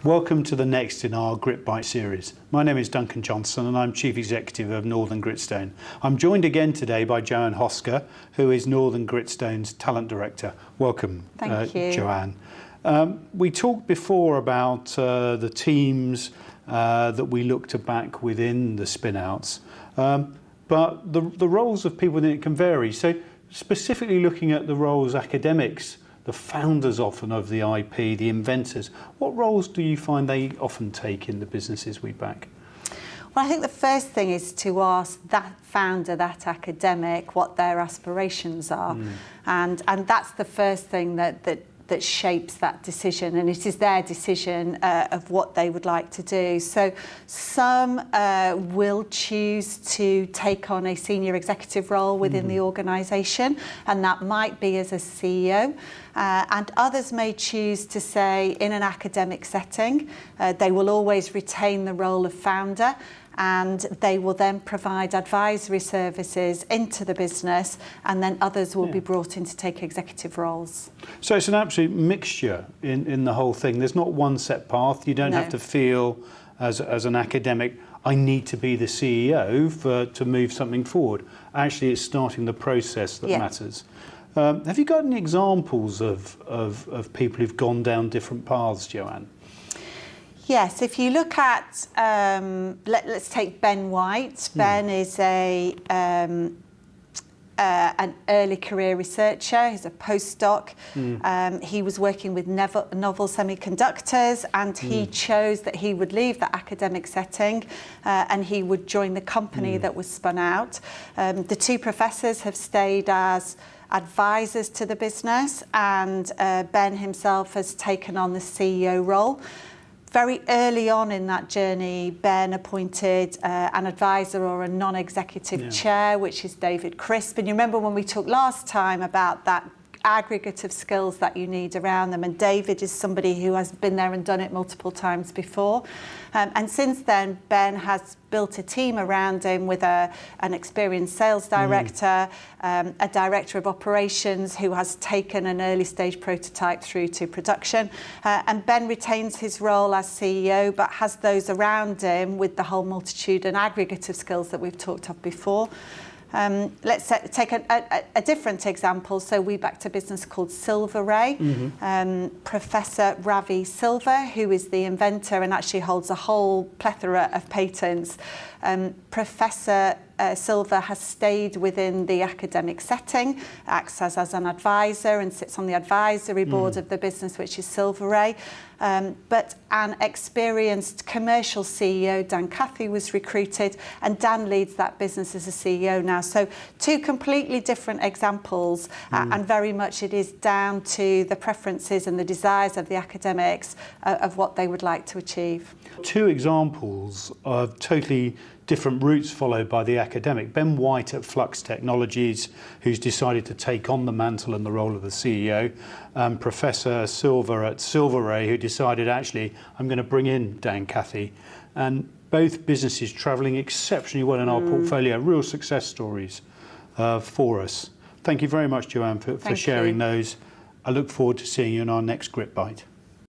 Welcome to the next in our Gritbite series. My name is Duncan Johnson and I'm Chief Executive of Northern Gritstone. I'm joined again today by Joanne Hosker, who is Northern Gritstone's Talent Director. Welcome, Thank you. Joanne. We talked before about the teams that we look to back within the spin-outs, but the roles of people within it can vary. So specifically looking at the roles academics, the founders often of the IP, the inventors, what roles do you find they often take in the businesses we back? Well, I think the first thing is to ask that founder, that academic, what their aspirations are. And that's the first thing that shapes that decision, and it is their decision of what they would like to do. So some will choose to take on a senior executive role within the organisation, and that might be as a CEO. And others may choose to say in an academic setting, they will always retain the role of founder, and they will then provide advisory services into the business, and then others will be brought in to take executive roles. So it's an absolute mixture in the whole thing. There's not one set path. You don't have to feel as an academic, I need to be the CEO to move something forward. Actually, it's starting the process that matters. Have you got any examples of people who've gone down different paths, Joanne? Yes, if you look at, let's take Ben White. Ben is an early career researcher. He's a postdoc. He was working with novel semiconductors, and he chose that he would leave the academic setting and he would join the company that was spun out. The two professors have stayed as advisors to the business, and Ben himself has taken on the CEO role. Very early on in that journey, Ben appointed an advisor or a non-executive chair, which is David Crisp. And you remember when we talked last time about that aggregate of skills that you need around them, and David is somebody who has been there and done it multiple times before. And since then, Ben has built a team around him with an experienced sales director, a director of operations who has taken an early stage prototype through to production. And Ben retains his role as CEO, but has those around him with the whole multitude and aggregate of skills that we've talked of before. Let's take a different example. So we backed a business called Silver Ray. Professor Ravi Silver, who is the inventor and actually holds a whole plethora of patents. Professor Silver has stayed within the academic setting, acts as an advisor and sits on the advisory board of the business, which is Silver Ray. But an experienced commercial CEO, Dan Cathy, was recruited, and Dan leads that business as a CEO now. So two completely different examples, and very much it is down to the preferences and the desires of the academics of what they would like to achieve. Two examples of totally different routes followed by the academic. Ben White at Flux Technologies, who's decided to take on the mantle and the role of the CEO. Professor Silver at Silver Ray, who decided, actually, I'm going to bring in Dan Cathy. And both businesses travelling exceptionally well in our portfolio, real success stories for us. Thank you very much, Joanne, for sharing those. I look forward to seeing you in our next Gritbite.